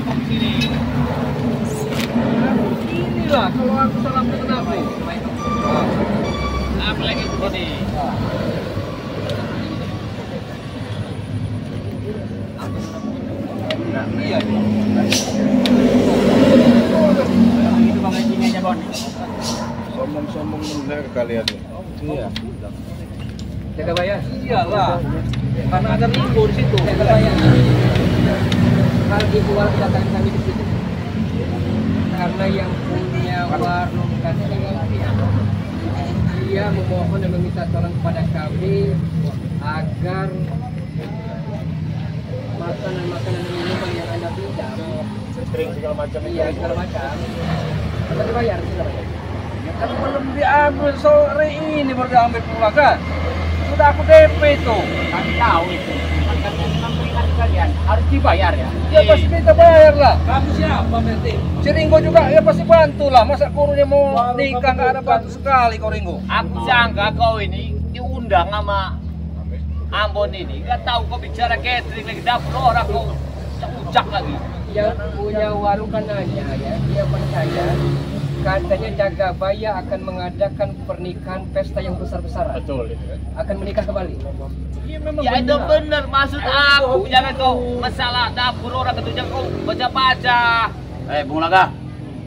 apa sini? Inilah kalau aku salah kenapa? Apa lagi begini? Iya. Itu bang anjingnya aja Bon. Sombong-sombong bener kalian. Iya. Jaga bayar. Iyalah. Karena ada Ringo di situ. Jaga bayar. Kalau dijual silakan kami di situ. Karena yang punya warung kasih dia memohon dan meminta tolong kepada kami agar makanan minuman yang Anda pinjam, Drink segala macam. iya segala macam, kita dibayar segala macam. Ya kan belum diambil sore ini baru diambil pula kan? Sudah aku DP itu. Kami tahu itu. Kan memberikan kalian harus dibayar ya. Ya pasti kita bayar lah. Kamu siapa berarti? Si Ringo juga ya pasti bantu lah. Masa gurunya mau nikah nggak ada bantu sekali kau Ringo? Aku sangka kau ini diundang sama Ambon ini. Gak tahu kau bicara catering lagi dapur orang kau ucak lagi. Yang punya warung kan nanya ya, dia percaya katanya Jagabaya akan mengadakan pernikahan pesta yang besar-besaran. Betul itu kan. Akan menikah kembali. Iya memang Ya itu benar maksud aku, jangan kau masalah dapur orang itu jangan kau baca-baca. Bung Laga,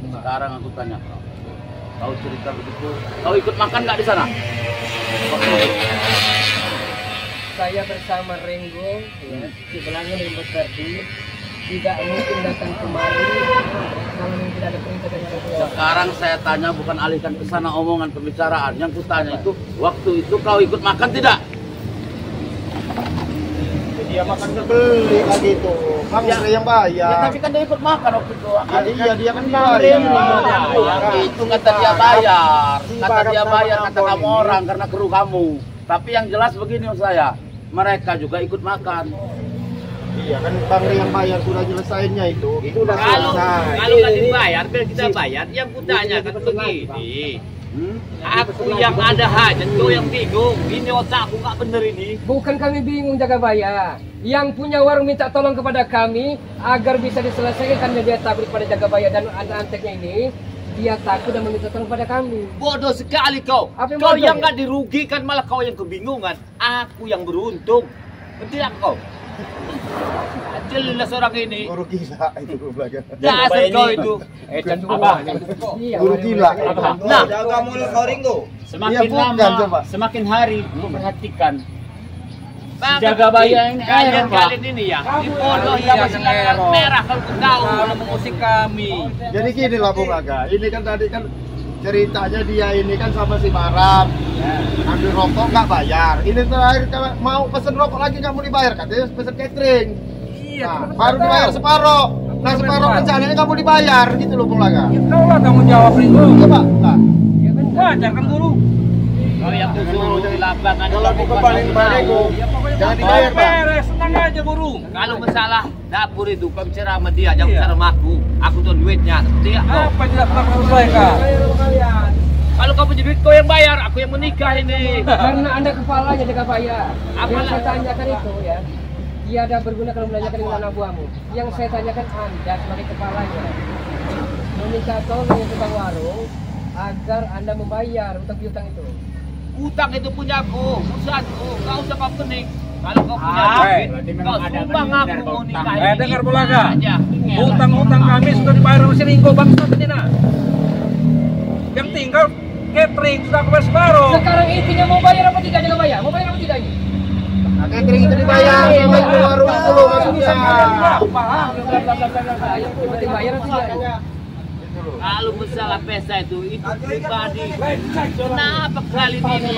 sekarang aku tanya, kau cerita begitu, kau ikut makan nggak di sana? Saya bersama Renggo, ya, sebelahnya Renggo Ferdi, tidak mungkin datang kemari kalau tidak ada perintah dari orang tua. Sekarang saya tanya bukan alihkan ke sana omongan pembicaraan. Yang kutanya itu waktu itu kau ikut makan tidak? Dia makan beli lagi itu. Bang yang bayar. Ya tapi kan dia ikut makan waktu itu. Iya dia kan Bayar. bayar. Itu kata dia bayar. Kata dia bayar kata kamu orang karena kru kamu. Tapi yang jelas begini saya, mereka juga ikut makan. Iya kan Bang yang bayar sudah nyelesainnya itu. Itu udah Kalau selesai. nggak dibayar, biar kita bayar. Yang kutanya kan begini. Aku yang ada hajat, kau yang bingung. Ini otakku nggak bener ini. Bukan kami bingung Jagabaya. Yang punya warung minta tolong kepada kami agar bisa diselesaikan karena dia takut kepada Jagabaya dan anteknya ini. Dia takut dan meminta tolong kepada kami. Bodoh sekali kau. Apa yang Kau bodoh, yang ya? nggak dirugikan, malah kau yang kebingungan. Aku yang beruntung. Betul tak kau? Jelas orang ini. Guru gila itu belajar. Dasar kau itu. Iya, Guru gila. Nah, Jaga mulut kau Ringo. Semakin Iya, bukan, lama, coba. semakin hari lu perhatikan. Bang, Jagabaya ini kalian ini ya. Di bodoh Iya, yang yang merah kalau kau tahu. Kalau mengusik kami. Jadi gini lah Bung Laga. Ini kan tadi kan ceritanya dia ini kan sama si Barat. Ambil rokok nggak bayar. Ini terakhir kalau mau pesen rokok lagi nggak mau dibayar katanya pesen catering. Iya. Nah, baru dibayar separuh. Nah separuh rencananya nggak mau dibayar gitu loh Bung Laga. Ya kau lah tanggung jawab Ringo. Coba. Nah. Wajar kan guru? Kau yang disuruh di lapangan. Kalau mau ke balik-balik jangan dibayar Pak. Beres, tenang aja guru. Kalau masalah dapur itu kau bicara sama dia, jangan Iya. bicara sama aku. Aku tuh duitnya. Tidak kau. Apa yang tidak pernah selesaikan? Kalau kau punya duit kau yang bayar, aku yang menikah ini. Karena Anda kepalanya Jagabaya. Apa Yang lah? saya tanyakan itu ya. Tiada berguna kalau menanyakan dengan anak buahmu. Yang saya tanyakan Anda sebagai kepalanya. Meminta tolong yang tukang warung agar Anda membayar utang piutang itu. Utang itu punyaku, urusanku. Kau usah kau pening. Kalau kau punya Ah, duit, kau sumbang aku mau nikah. dengar Bulaga. Aja. Utang-utang kami sudah dibayar sama si Ringo bangsa ini nah. Yang tinggal catering sudah aku bayar separuh. Sekarang intinya mau bayar apa tidak Jagabaya? Mau bayar apa tidak ini? Nah, catering itu dibayar sama ibu warung itu loh maksudnya. Ayo, penting bayar atau tidak? Kalau masalah pesta itu pribadi. Kenapa kali ini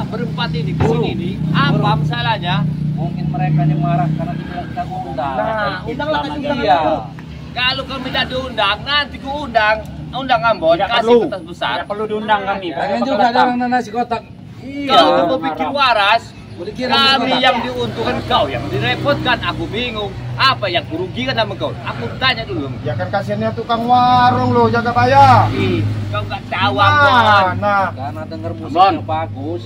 berempat ini kesini nih? Apa masalahnya? Mungkin mereka yang marah karena tidak kita undang. Nah, undanglah kasih undangan. Kalau kau tidak diundang, nanti ku undang Ambon, kasih kertas besar. Tidak perlu diundang kami. Pengen juga ada orang nasi kotak. Kau itu berpikir waras. Kami yang diuntungkan, kau yang direpotkan. Aku bingung. Apa yang kurugikan sama kau? Aku tanya dulu. Ya kan kasihannya tukang warung loh Jagabaya. Ih, kau nggak tahu Ambon. Nah, Karena dengar Ambon. musiknya bagus.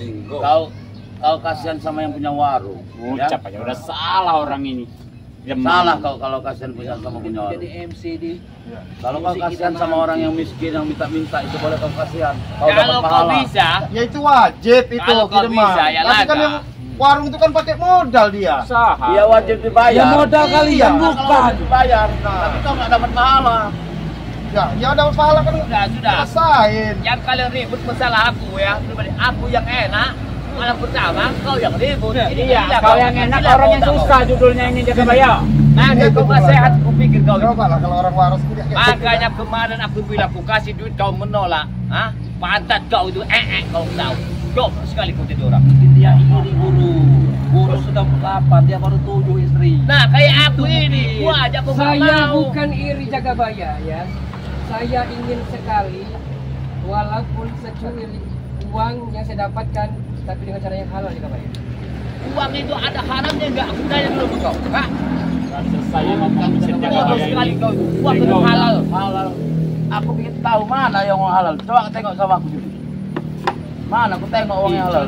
Kau kasihan sama yang punya warung. Ucap aja udah salah orang ini. Salah kau kalau kasihan punya sama punya orang. Jadi MC di Kalau kau kasihan sama orang yang miskin yang minta-minta itu boleh kau kasihan. Kau dapat Kalau kau pahala. bisa, Ya itu wajib itu Kalau kau Demang. bisa, ya Tapi kan laga. yang warung itu kan pakai modal dia. Dia wajib dibayar. Ya modal kalian Iya. Kalau bukan. wajib dibayar, tapi kau nggak dapat pahala. Ya dapat pahala kan sudah. rasain. Yang kalian ribut masalah aku ya, pribadi aku yang enak. Malam pertama kau yang ribut. Iya, kau yang enak, orang yang susah judulnya ini jaga bayar. Nah, kau nggak sehat, aku pikir kau. Coba lah kalau orang waras itu kayak Makanya kemarin aku bilang aku kasih duit kau menolak. Hah? Pantat kau itu kau tahu. Coba sekali kau jadi orang. Dia iri guru sudah 8, dia baru 7 istri. Nah, kayak aku ini. Gua aja aku nggak Saya mau. bukan iri Jagabaya ya. Saya ingin sekali walaupun secuil uang yang saya dapatkan tapi dengan cara yang halal Jagabaya. Uang itu ada haramnya enggak? Aku tanya dulu ke kau. Hah? Saya ngomong Bodoh sekali kau itu. Uang itu halal. halal. Aku ingin tahu mana yang halal. Coba tengok sama aku dulu. Mana aku tengok uang yang halal.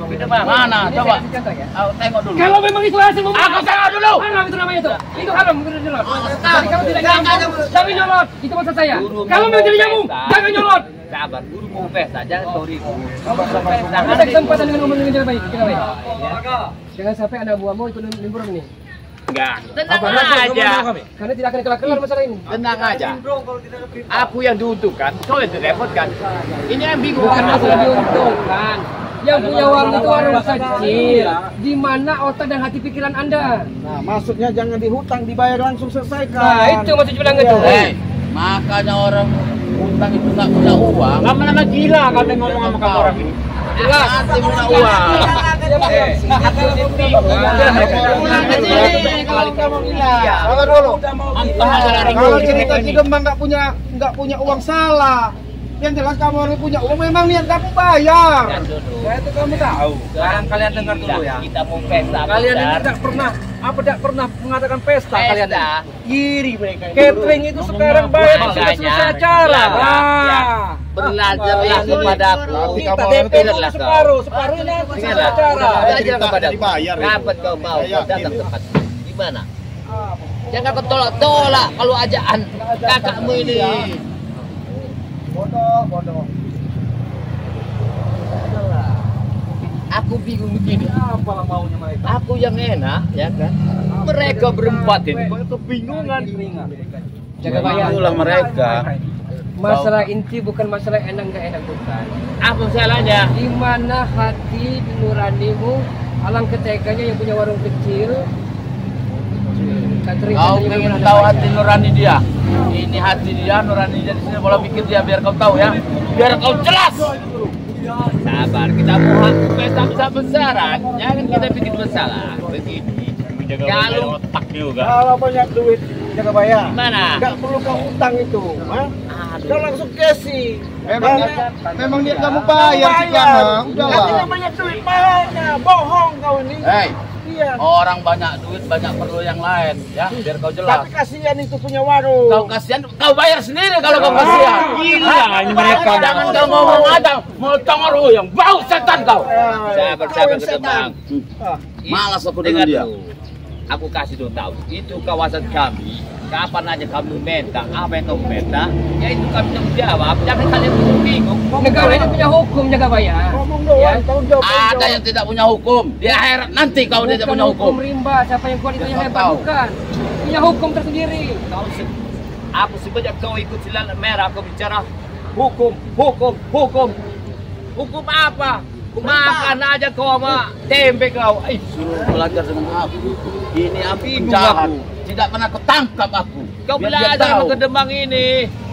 Kita mah. Mana? Ini Coba. saya kasih contoh ya. Aku tengok dulu. Kalau memang itu hasil Aku tengok dulu. haram itu namanya itu. Itu haram bukan nyolot. Jadi kalau tidak nyambung, jangan nyolot. Itu maksud saya. Kalau memang tidak nyambung, jangan nyolot. Sabar, guru mau pesta, jangan kau ribut. Ada kesempatan dengan ngomong dengan Jagabaya. Jangan sampai anak buahmu ikut liburan ini. Enggak. Tenang aja. Karena tidak akan kelar masalah ini. Tenang aja. Aku yang diuntungkan, kau yang direpotkan. Ini yang bingung. Bukan masalah diuntungkan. Yang punya warung itu warung kecil. Di mana otak dan hati pikiran Anda? Nah, maksudnya jangan dihutang, dibayar langsung selesaikan. Nah, itu maksud bilang itu. Makanya orang utang itu nggak punya uang. Lama-lama gila kami ngomong sama kamu orang ini. Jelas. Nanti punya uang. Kalau dulu. Kalau cerita Cidemang nggak punya uang salah. Yang jelas kamu orang punya uang, memang niat kamu bayar. Ya itu kamu tahu. Sekarang kalian dengar dulu ya. Kita mau pesta. Kalian ini besar. tidak pernah mengadakan pesta kalian. Pesta. Iri mereka. Catering itu sekarang bayar sudah Makanya, selesai acara. ya. Belajarlah kepadaku. Kita DP dulu separuh ini selesai Ingatlah, acara. belajar kepadaku. dibayar itu. Kapan kau mau Saya yakin datang itu. tepat? Gimana? Jangan kau tolak kalau ajaan kakakmu ini. Bodoh. Aku bingung begini. Apalah maunya mereka? Aku yang enak, ya kan? Mereka berempat ini kebingungan. Jagabaya. Itulah mereka. Masalah inti bukan masalah enak nggak enak bukan. Apa salahnya? Di mana hati nuranimu, alangkah teganya yang punya warung kecil. Catering Kau katanya ingin memang tahu ada hati nurani dia? Ini hati dia, nurani dia di sini. Bola pikir dia biar kau tahu ya. Biar kau jelas. Sabar, kita mau pesta besar-besaran. Jangan kita bikin masalah. Begini. Kalau Kalau banyak duit Jagabaya. mana? Nggak perlu kau utang itu. Kau langsung casing. Memang dia kamu bayar sih Kana. Udahlah. banyak duit banyak, bohong kau ini. Hei, Iya. orang banyak duit banyak perlu yang lain ya. Biar kau jelas. Tapi kasihan itu punya warung. Kau kasihan, kau bayar sendiri kalau kau kasihan. Gila, ini mereka. Jangan kau ngomong aja, mau tongol yang bau setan kau. Sabar, Bang. Malas aku Dengar dengan dia. dulu. Aku kasih dulu tahu. Itu kawasan kami. Kapan aja kamu minta, apa yang kamu minta, ya itu kami tanggung jawab. Jangan kalian bingung. Negara ini punya hukum Jagabaya. Ngomong doang, tanggung jawab. Ada yang tidak punya hukum. Di akhirat nanti kau tidak Bukan punya hukum. rimba, siapa yang kuat itu yang Kau hebat, tahu. bukan. Punya hukum tersendiri. Aku semenjak kau ikut silat merah, aku bicara hukum. Hukum apa? Makan aja kau sama tempe kau. Suruh belajar dengan aku. Ini aku Bingung penjahat. aku. Tidak pernah ketangkap aku. Kau Biar dia belajar tahu. sama kedemang ini.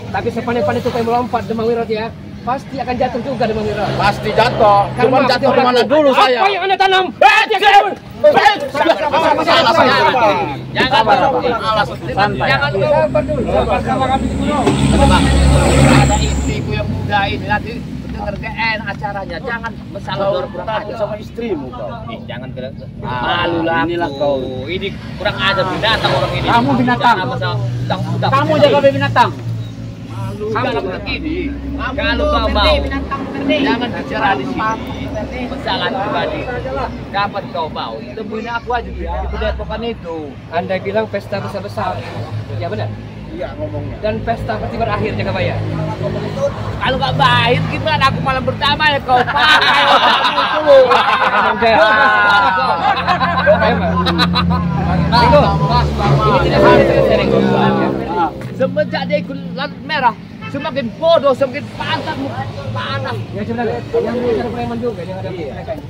Tapi sepandai-pandai tupai melompat Demang Wirat ya, pasti akan jatuh juga Demang Wirat. Pasti jatuh. Cuma Karena jatuh di mana dulu saya. Apa yang Anda tanam? Jangan Malas. Santai. Jangan Sabar dulu. sama kami dulu. Ada istriku yang muda ini nanti dengar GN acaranya. Jangan masalah dorong kurang aja sama istrimu kau. jangan bilang Ah, malu lah inilah kau. kau. Ini kurang ajar binatang orang ini. Kamu binatang. Jangan masalah utang-utang. Kamu jaga binatang. Dalam begini, kalau kau mau, jangan bicara di sini. Masalah pribadi. Kapan kau mau? Temuin aku aja di Padepokan itu. Anda bilang pesta besar-besar. Ya benar. Iya ngomongnya. Dan pesta pasti berakhir jaga bayar. Kalau nggak baik, gimana aku malam pertama ya kau pakai otakmu itu. Ringo, ini tidak hanya Ringo. Semenjak dia ikut lampu merah, semakin bodoh, semakin pantas, panas. Ya sebenarnya, yang cara preman juga yang ada mereka ini.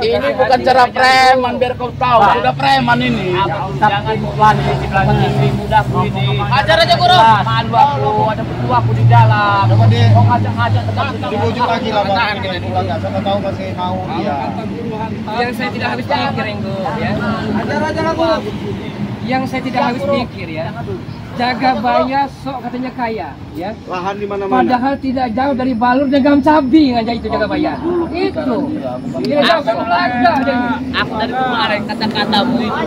Ini bukan cara preman, biar kau tahu. Sudah preman ini. Jangan berani di istri mudaku ini. Ajar aja guru. Malu aku, ada berdua aku di dalam. Coba dia Kau ngajak-ngajak tetap dibujuk lagi lah bang. Pulang nggak? Siapa tahu masih mau dia. Yang saya tidak habis pikir, Ringo, ya. Ajar aja aku. Yang saya tidak habis pikir, ya. Jaga bayar sok katanya kaya, ya. Lahan di mana-mana. Padahal tidak jauh dari Balur dan Gam Cabi aja itu jaga bayar. Itu. Tidak jauh dari Laga. Aku dari kemarin kata-katamu itu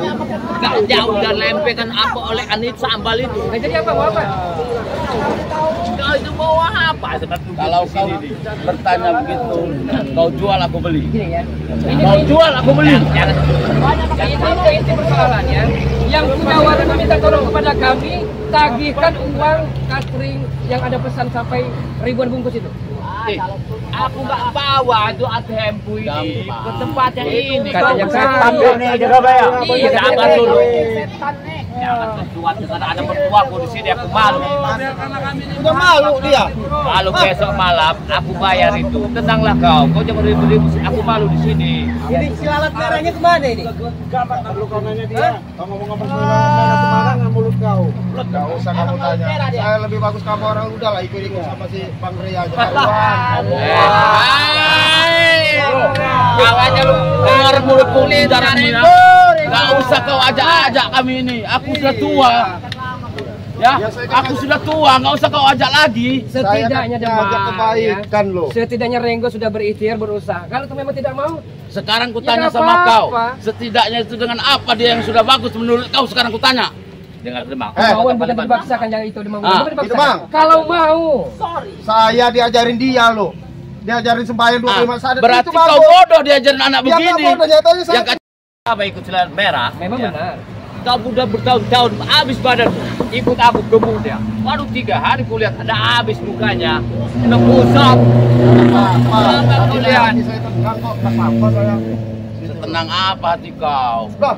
gak jauh dan lempengan apa oleh Anit Sambal itu. Nah, jadi apa mau apa? Kau itu mau apa? Kalau kau bertanya begitu, kau jual aku beli. Gini ya. Kau jual aku beli. Jangan. Ini persoalannya. Yang punya warung meminta tolong kepada kami tagihkan uang catering yang ada pesan sampai ribuan bungkus itu. Aku nggak bawa itu ATM-ku ini ke tempatnya ini. Katanya Setan nih jaga bayar. Iya, Jangan dulu. Jangan sesuatu karena ada mertuaku di sini aku malu. Udah malu dia. Kalau besok malam aku bayar itu, tenanglah kau. Kau jangan ribut-ribut. Aku malu di sini. Ini silalat merahnya kemana ini? Perlu kau nanya dia. Kau ngomong-ngomong merah kemana nggak mulut kau? Nggak usah kamu tanya. Saya lebih bagus kamu orang udah lah ikut-ikut sama si Bang Ria aja. Kawannya lu keluar mulut kulit darahmu ya. Gak usah kau ajak-ajak kami ini. Aku sudah tua. Ya, aku sudah tua, nggak usah kau ajak lagi. Setidaknya ajak kebaikan loh. Setidaknya Ringgo sudah berikhtiar berusaha. Kalau kamu memang tidak mau, Sekarang Ya, kutanya nggak sama apa-apa. kau. Setidaknya itu dengan apa dia yang sudah bagus menurut kau? Sekarang kutanya. Dengar Demang. kemauan bukan dipaksakan yang itu mau. Ah, Bukan dipaksakan. itu, Bang. Kalau mau, Saya diajarin dia loh. Diajarin sembahyang 25 saat. Berarti kau bodoh diajarin anak Dia nggak begini. bodoh, nyatanya saya. Yang Apa ikut celana merah? memang Ya. benar. Kau udah bertahun-tahun habis badan, ikut aku gemuk dia. Baru 3 hari kulihat ada habis mukanya, ngebusok. Apa kau lihat? Saya tenang kok, tak apa saya. Tenang apa hati kau? Lah,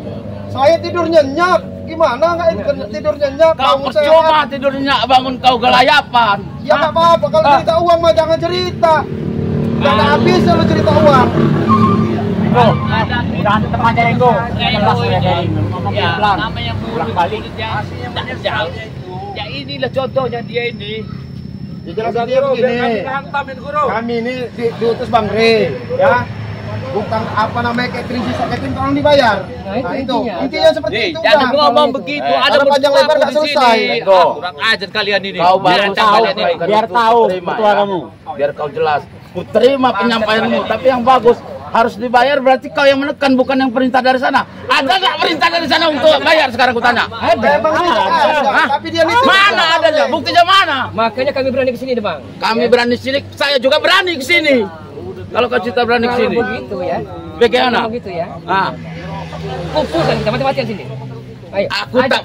saya tidur nyenyak. Gimana nggak tidur nyenyak? Kau Bangun percuma sehat. tidurnya bangun kau gelayapan. Ya nggak apa-apa, kalau cerita uang mah jangan cerita. Nggak ada habisnya lo cerita uang. Udah tetap aja Ego. Ya, namanya mulut balik ya. Jauh. Ya inilah contohnya dia ini. Ya jelas dia begini. Kami ini diutus Bang Re, ya. Bukan apa namanya catering, sisa catering tolong dibayar. Nah, itu intinya seperti itu. Jangan udah. ngomong begitu. Ada Kalau panjang lebar nggak di sini. selesai. Ego. Kurang ajar kalian ini. Kau baru Biar tahu kalian ini. biar tahu ketua kamu. Biar kau jelas. Ku terima penyampaianmu, tapi yang bagus harus dibayar. Berarti kau yang menekan, bukan yang perintah dari sana. Ada nggak perintah dari sana untuk bayar? Sekarang ku tanya. Ada. Emang ada. Hah? Tapi dia itu Mana adanya? Buktinya mana? Makanya kami berani ke sini, Bang. Kami berani sini, saya juga berani ke sini. Kalau kau cerita berani ke Kalau sini. begitu ya. Bagaimana? Kalau begitu ya. Ah, Kumpulkan kita mati-matian sini. Ayo. aku tak.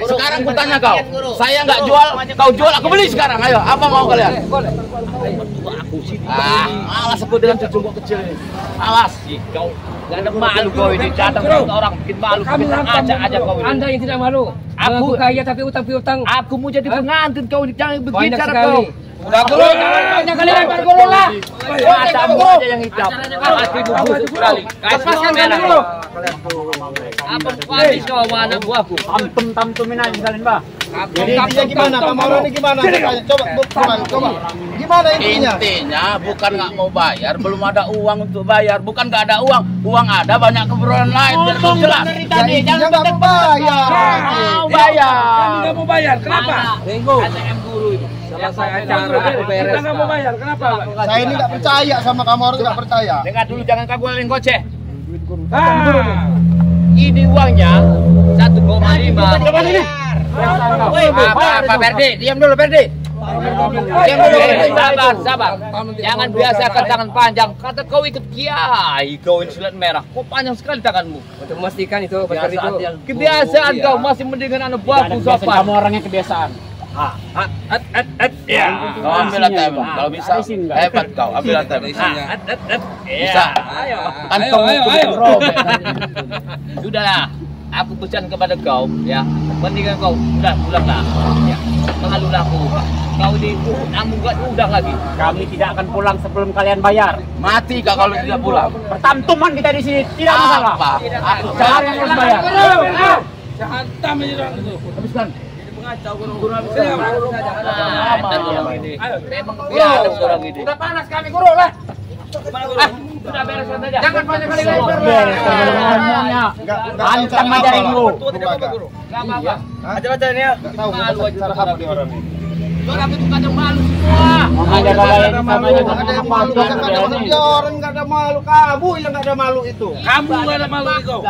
Sekarang ku tanya kau. Saya nggak jual, kau jual, aku beli sekarang. Ayo, apa mau kalian? Boleh. Aku sini. Malas aku dengan cucuku kecil ini. Malas. Kau gak ada malu kau ini. Datang ke orang bikin malu. Kamu Bikin ajak aja kau ini. Anda yang tidak malu. Aku kaya tapi utang piutang. Aku mau jadi pengantin kau ini. Jangan Banyak begitu cara sekali. kau. Udah guru, banyak kali lempar guru lah. Matamu aja yang hitam. Hatimu busuk sekali. Lepaskan saya dulu. Apa habis kau sama anak buahku? Jadi intinya gimana? Kamu orang ini gimana? Coba. Gimana intinya? Intinya bukan nggak mau bayar, belum ada uang untuk bayar. Bukan nggak ada uang, uang ada, banyak keperluan lain. Biar kau jelas. Ya intinya nggak mau bayar. Mau bayar. Nggak mau bayar, kenapa? ATM guru itu. Selesai acara, kita nggak mau bayar, kenapa? Saya ini nggak percaya sama kamu, orang nggak percaya. Dengar dulu, jangan kabulin goceh. Ah, Ini uangnya 1,5. coba sini. Apa Ferdi? Diam dulu Ferdi. Sabar. Jangan biasakan tangan panjang. Kata kau ikut kiai, kau ini silat merah. Kok panjang sekali tanganmu? Untuk memastikan itu Ferdi itu. Kebiasaan kau masih mendingan anak buahku sopan. Kamu orangnya kebiasaan. Ya. Kau ambil ATM kalau bisa. Hebat kau, ambil ATM. Bisa. Kantong robek. Sudahlah. Aku pesan kepada kau, ya. Mendingan kau pulanglah. Ya. Mengalulah aku. Kau di udah lagi. Kami tidak akan pulang sebelum kalian bayar. Mati kau kalau tidak pulang. Pertantuman kita di sini tidak masalah. Aku Kalian yang harus bayar. Hantam aja orang itu. Habiskan. Memang biasa orang ini. Udah panas kami guru lah. Sudah beres saja. Jangan banyak kali lebar. Ngomongnya. Ancam aja guru. Enggak apa-apa. Aja ini ya. Enggak tahu cara apa di orang ini. Orang itu kadang malu semua. Ada kalian sama aja Orang enggak ada malu, kamu yang enggak ada malu itu. Kamu nggak ada malu kau.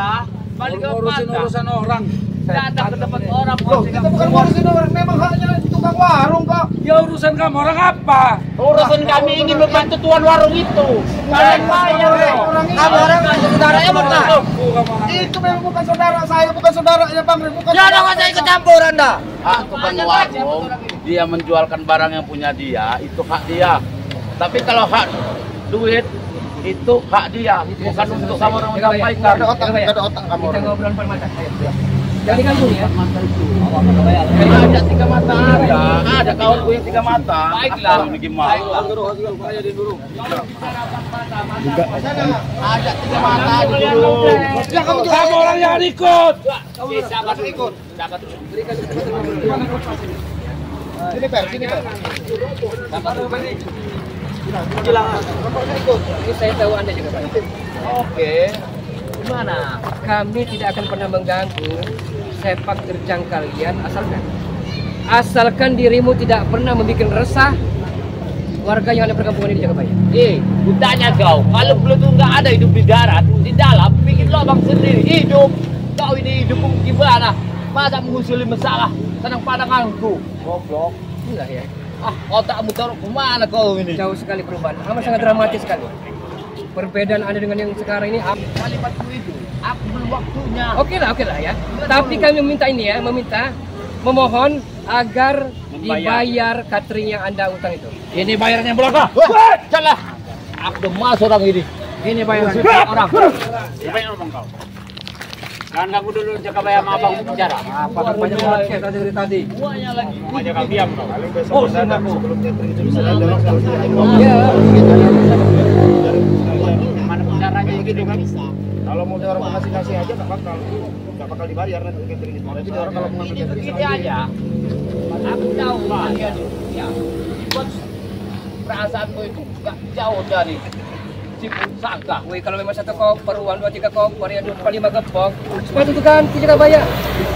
Balik ke Urusan orang. datang ke tempat orang. Loh, kita bukan ngurusin orang, memang haknya tukang warung kok. Ya urusan kamu orang apa? Urusan kami ingin membantu tuan warung itu. Kalian bayar Orang ini. Kamu orang saudaranya bukan? Itu memang bukan saudara saya, bukan saudaranya Bang Rin, bukan. Ya udah nggak usah ikut campur Anda. hak tukang warung, dia menjualkan barang yang punya dia, itu hak dia. Tapi kalau hak duit itu hak dia, bukan untuk sama orang menyampaikan. Enggak ada otak kamu. Kita ngobrol depan mata. Jadi kan ya. Ada 3 mata ada kawanku yang 3 mata. Baiklah. Ini gimana? Ada 3 mata dulu. Kamu orang yang ikut. Sabar ikut. Sabar. Sini Per, sini Per. Ini saya tahu Anda juga Pak. Oke. Gimana? Kami tidak akan pernah mengganggu sepak terjang kalian asalkan dirimu tidak pernah membuat resah warga yang ada perkampungan ini di Jagabaya. Kutanya kau, kalau Pluto nggak ada hidup di darat, di dalam, bikin lubang sendiri hidup. Kau ini hidup gimana? Masa mengusuli masalah senang pandanganku? Goblok. Inilah ya. Otakmu taruh kemana kau ini? Jauh sekali perubahan. Amat sangat dramatis sekali. Perbedaan Anda dengan yang sekarang ini. Kalimatku itu, aku belum waktunya. Oke lah ya. Tapi kami meminta ini ya, memohon agar dibayar catering yang Anda utang itu. Ini bayarnya berapa? Wah, salah. Aku udah masuk orang ini. Ini bayarnya Orang. Siapa yang ngomong kau? Kan aku dulu Jagabaya sama abang bicara. Apa banyak banget tadi dari tadi? Semuanya lagi. Aja kau diam kau. Oh, sebelum catering itu bisa dalam Ya. Mana caranya gitu kan? Kalau mau orang ngasih aja nggak bakal dibayar nanti catering itu. Tapi orang kalau mau ngambil Ini catering begini aja. Aku tahu kalian itu. Ya. Buat perasaanku itu nggak jauh dari si sangka. Wih, kalau memang 1 koper, uang 2-3 koper, ya 25 gepok, sepatu itu ganti Jagabaya.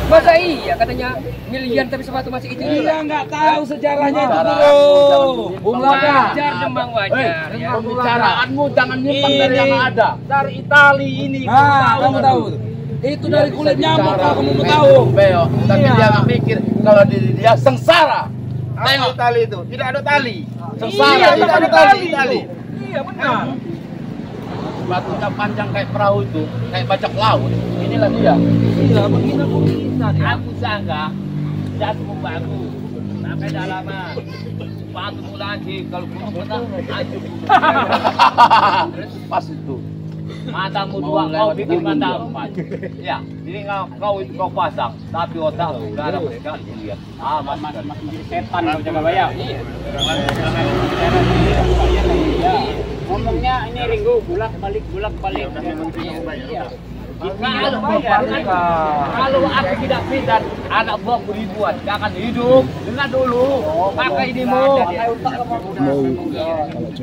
Masa iya katanya milian tapi sepatu masih itu Iya nggak tahu sejarahnya itu Sejarah. dulu. wajar demang wajar. Ya. Pembicaraanmu jangan nyimpang dari yang ada. Dari Itali ini. Nah, kamu tahu. Itu dari kulit nyamuk kalau kamu mau tahu. Beo, tapi dia nggak mikir kalau diri dia sengsara. Tengok tali itu, tidak ada tali. Sengsara, Tidak ada tali. Iya benar. Batunya panjang kayak perahu itu, kayak bajak laut. Inilah dia. Iya, begini aku bisa dia. Aku sangka jatuh bagus sampai dalaman. Sepatu lagi kalau pun pernah hancur. Pas itu. Matamu 2, kau bikin mata 4. Ya, jadi kau pasang, tapi otak garam sekali lihat. Mas Jadi setan kalau Jagabaya. Iya. Ngomongnya ini Ringo bulak balik. Kalau aku tidak pintar, anak buahku ribuan, gak akan hidup. Dengar dulu, pakai inimu.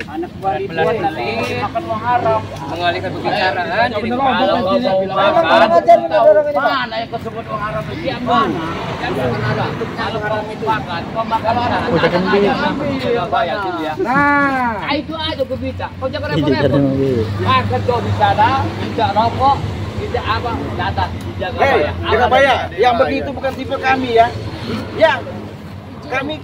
Anak buah ribuan makan uang haram. Mengalihkan pembicaraan. Jadi Kalau kau mau makan, mana yang kau sebut uang haram itu yang mana? Jangan ada. Kalau kau makan, kau makan mana? Jangan bayar itu ya. Nah, Itu aja gue minta. Kau jangan repot-repot. Makan kau di sana, tidak rokok, tidak apa, datang di Jagabaya. Jagabaya, yang begitu bukan tipe kami ya. Ya, kami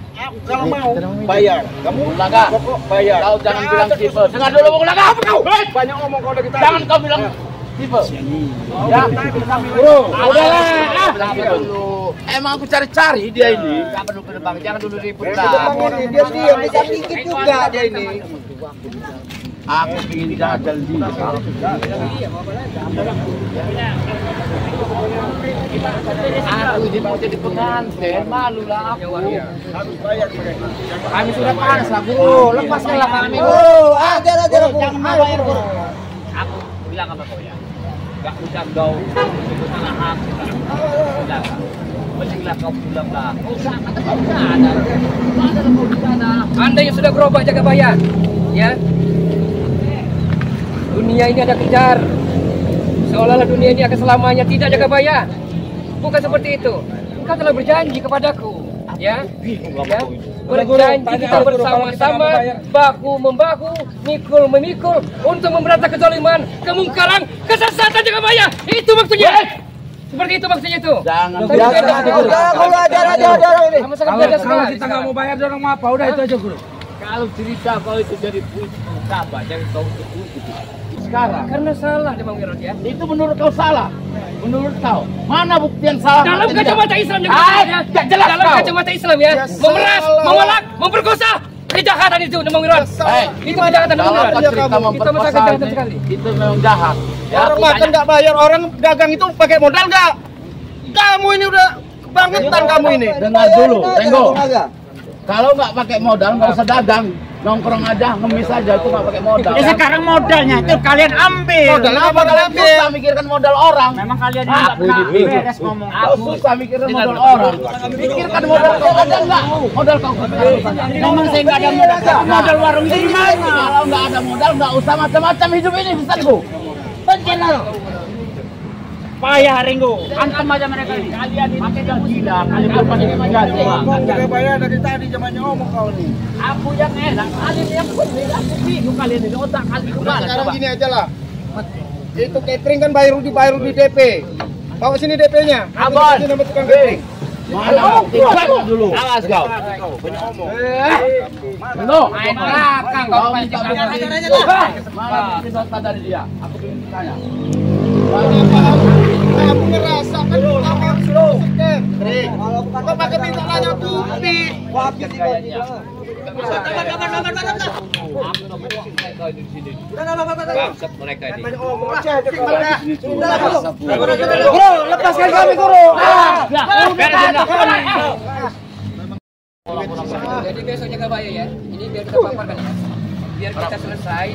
kalau mau bayar, kamu Ulaga, pokok bayar. kau jangan bilang tipe. Dengar dulu Bung Ulaga, apa kau? Banyak ngomong kau dari tadi. Jangan kau bilang tipe. Ya, Bro, udahlah. Dulu. Emang aku cari-cari dia ini. Jangan dulu ke depan, jangan dulu ribut lah. ini dia diam, bisa dikit juga dia ini. Aku ingin jajal dia. Aku ini mau jadi pengantin, malu lah aku. Kami sudah panas lah, Bro. Lepaskanlah kami, Bro. Ajar, Jangan bayar, Bro. Aku bilang sama kau ya, gak usah kau salah aku. Bilang, mestilah kau pulang lah. Kau usah, kata kau usah ada. Ada kau di sana. Anda yang sudah berubah Jagabaya, ya. Dunia ini ada kejar. Seolah-olah dunia ini akan selamanya, tidak Jagabaya. Bukan seperti itu. Engkau telah berjanji kepadaku, ya. Ya. Berjanji kita bersama-sama, bahu membahu, mikul memikul untuk memberantas kezaliman, kemungkaran, kesesatan Jagabaya. Itu maksudnya. Seperti itu maksudnya itu. Jangan Kalau kita nggak mau bayar dorong apa? Udah itu aja Guru. Kalau cerita kau itu jadi sahabat, jangan kau sebut gitu. sekarang. Karena salah Demang Wirot ya. Itu menurut kau salah. Menurut kau, mana bukti yang salah? Dalam mana tidak? kacamata Islam ya. Gak jelas Dalam kau. kacamata Islam ya. Memeras, memalak, memperkosa. Kejahatan itu Demang Wirot. Itu kejahatan Demang Kalau Wirot. kau cerita Itu masalah memperkosa kejahatan ini, sekali. itu memang jahat. Ya, Orang makan nggak bayar, orang dagang itu pakai modal nggak? Kamu ini udah kebangetan kamu ini. dengar dulu, Tenggo. Kalau nggak pakai modal nggak usah dagang, nongkrong aja, ngemis aja itu nggak pakai modal. Sekarang modalnya itu kalian ambil. Modalnya apa Kalian ambil? susah mikirkan modal orang. Memang kalian ini Aku nggak ini beres ngomong. Kau susah mikirkan modal orang. Pikirkan modal kau ada nggak? Modal kau. Memang saya nggak ada modal. Modal warung itu di mana? Kalau nggak ada modal nggak usah macam-macam hidup ini, Ustazku. Bencana. Payah Ringo. Antem aja mereka ini. Kalian ini sudah gila. Kalian berapa ini mengganti? Udah bayar dari tadi zamannya ngomong kau nih. Aku yang enak. Kalian yang benar. Aku bingung kalian ini. Otak kalian kemana? Sekarang Coba. gini aja lah. Itu catering kan bayar di DP. Bawa sini DP-nya. Abang. Sini nama tukang catering. Mana? Tinggal dulu. Awas kau. No. Main belakang kau Kau minta pancing. mana bukti data dari dia? Aku ingin tanya. Kamu ngerasa kan kamu slow catering. Kau pakai minta nanya bukti. Bangsat mereka ini. Guru, lepaskan kami guru. Beresin dah. Jadi besok Jagabaya ya. Ini biar kita paparkan ya. Biar kita selesai.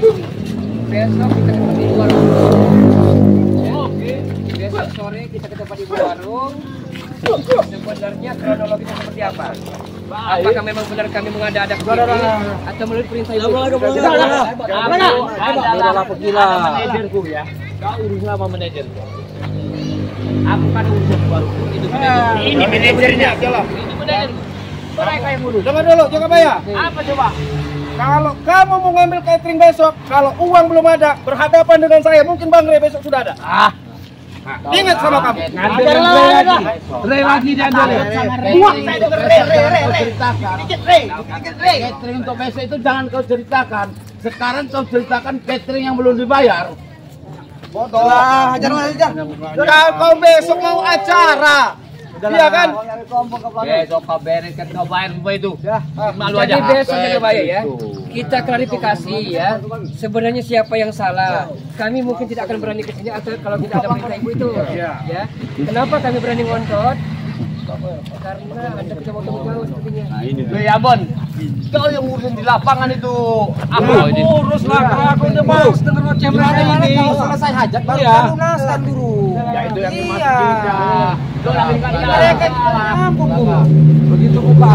Besok kita ketemu di warung. Oke. Besok sore kita ketemu di warung. Sebenarnya kronologinya seperti apa? Apakah memang benar kami mengada-ada kesini atau menurut perintah ibu? Adalah manajerku ya. Kau urus sama manajerku. Aku kan urus baru. Itu manajer. Ini manajernya. Ini manajer. Mereka yang urus. Coba dulu, jangan bayar. Apa coba? Kalau kamu mau ngambil catering besok, kalau uang belum ada, berhadapan dengan saya, mungkin Bang Rey besok sudah ada. Ingat sama kamu. Ngambil lagi. Rey lagi dia ambil. Uang saya dengar ceritakan. Catering untuk besok itu jangan kau ceritakan. Sekarang kau ceritakan catering yang belum dibayar. Bodoh. Kalau kau besok mau acara, iya kan? Besok kau bereskan kau bayar semua itu. Malu Jadi aja. besok Jagabaya ya. Kita klarifikasi ya. Sebenarnya siapa yang salah? Kami mungkin tidak akan berani ke sini atau kalau tidak ada perintah ibu itu. Ya. Kenapa kami berani ngontot? Karena Anda tidak mau tahu sepertinya. Weh Abon, kau yang urusin di lapangan itu. Aku ini. Urus lah kalau aku udah mau setengah ngoceh berani ini. Selesai hajat baru Iya. lunaskan dulu. Ya itu yang dimaksud bisa. Kau lagi kan Begitu buka.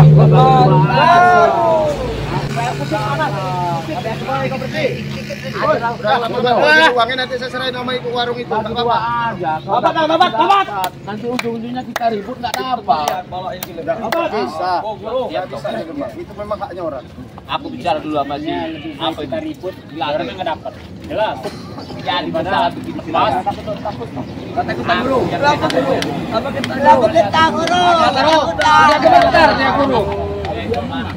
Uangnya nanti saya serahin sama ibu warung itu. Bapak aja. Bapak. Nanti ujung-ujungnya kita ribut nggak dapat. Bisa. Ya bisa. Itu memang haknya orang. Aku bicara dulu sama si apa itu ribut, dilarang nggak dapat. Jelas. Jadi masalah bikin jelas. Kata kita dulu. Apa kita dulu? Udah gemetar dia guru.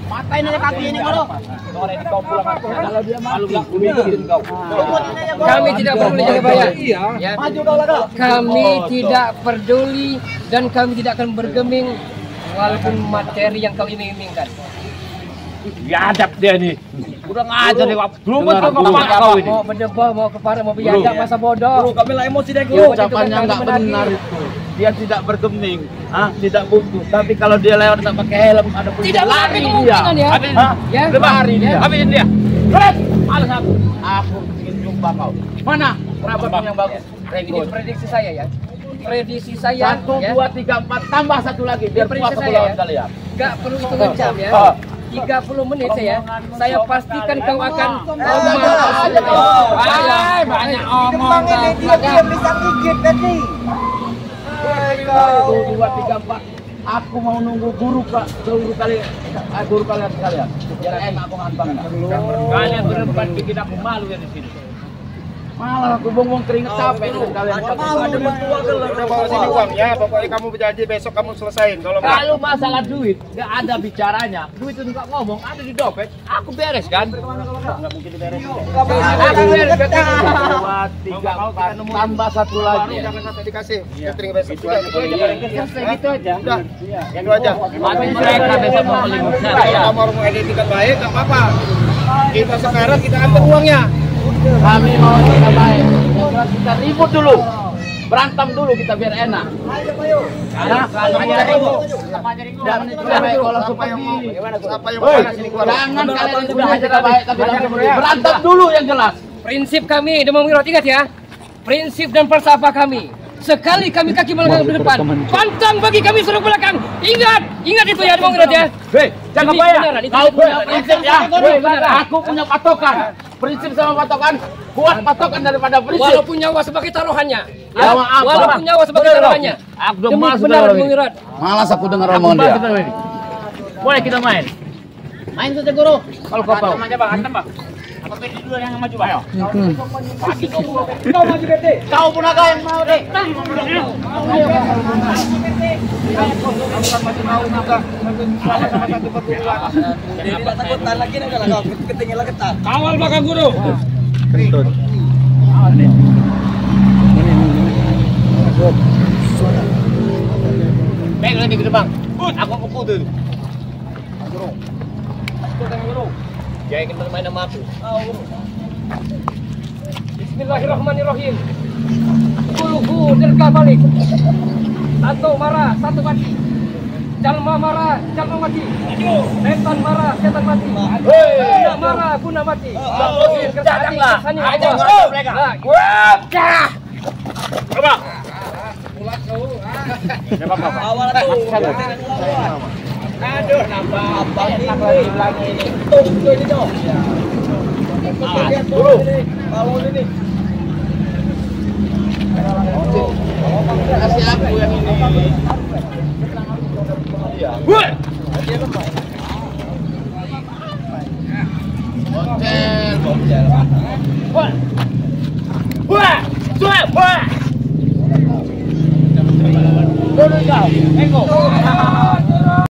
Matain aja kaki ini guru. Kalau dia malu nggak bikin kau. Kami tidak peduli jaga bayar. Ya. Kami tidak peduli dan kami tidak akan bergeming walaupun materi yang kau iming-imingkan. Biadab dia nih. Udah ngajar nih. Belum betul kau ini. Mau berdebat, mau kepada, mau biadab, masa bodoh. Kami lah emosi deh Ya, ucapannya nggak benar itu. Dia tidak bergeming, tidak bungkus. Tapi kalau dia lewat tak pakai helm, ada polisi Tidak lari lari dia. kemungkinan ya. Ya. Lari dia. Habisin dia. Males aku. Aku ingin jumpa kau. Mana perabot yang bagus? Ini prediksi saya ya. Prediksi saya 1, 2, 3, 4 tambah satu lagi biar Prediksi puas saya kepulauan ya. kalian. Nggak perlu hitungan jam ya. 30 menit saya pastikan kau akan Banyak omong Dia bisa gigit tadi. 1, 2, 3, 4. Aku mau nunggu guru kalian sekalian. Biar enak aku ngantangnya. Kalian berempat bikin aku malu ya di sini. Malah aku buang keringet capek dengan kalian. Udah bawa sini uangnya, pokoknya kamu berjanji besok kamu selesain. Kalau masalah duit, nggak ada bicaranya. Duit itu nggak ngomong, ada di dompet. Aku beres kan? Nggak mungkin diberes. Aku beres. 2, 3, 4 tambah satu lagi. Jangan sampai dikasih catering besok. selesai gitu aja. Udah, yang itu aja. Mati mereka besok mau melingkup Kalau saya. kamu mau etikat baik, nggak apa-apa. Kita sekarang kita ambil uangnya. Kami mau kita baik. Yang jelas kita ribut dulu. Berantem dulu kita biar enak. Jangan itu baik kalau seperti ini. Siapa yang mau sini keluar? Jangan kalian itu bilang kita baik tapi berantem dulu yang jelas. Prinsip kami Demam Wirot, ingat ya. Prinsip dan falsafah kami. Sekali kami kaki melangkah ke depan, pantang bagi kami suruh belakang. Ingat itu ya Demam Wirot ya. Hei, jangan Demi bayar. kebenaran, itu Kau demi punya kebenaran. prinsip ya. Demi kebenaran. Aku punya patokan. Prinsip sama patokan. Kuat patokan daripada prinsip. Walaupun nyawa sebagai taruhannya. Ya, maaf, Walaupun Pak. nyawa sebagai taruhannya. Aku udah Demi malas kebenaran sudah Demam Wirot. Malas aku dengar omongan dia. Boleh kita main? Main saja guru. Kalau kau mau. aja bang, antem bang. Apa pilih dulu yang maju ayo. Kau maju bete. Kau pun agak yang mau deh. Jadi tidak takutan lagi nih kalau kau ketinggalan ketat. Kawal belakang guru. Baik lagi ke depan. Aku pukul tuh. Jangan kita main sama aku. Bismillahirrahmanirrahim. Kulhu dirga balik. Satu marah, satu mati. Jalma marah, jalma mati. Setan marah, setan mati. Guna marah, guna mati. Janganlah. Aja mereka. Coba. Awal tuh. Aduh, nambah abang ini. Tunggu ini dong. Dulu. Kalau ini. Kasih aku yang ini. Woi. Bocel. Woi. Woi. Woi. Dulu kau. Engkau.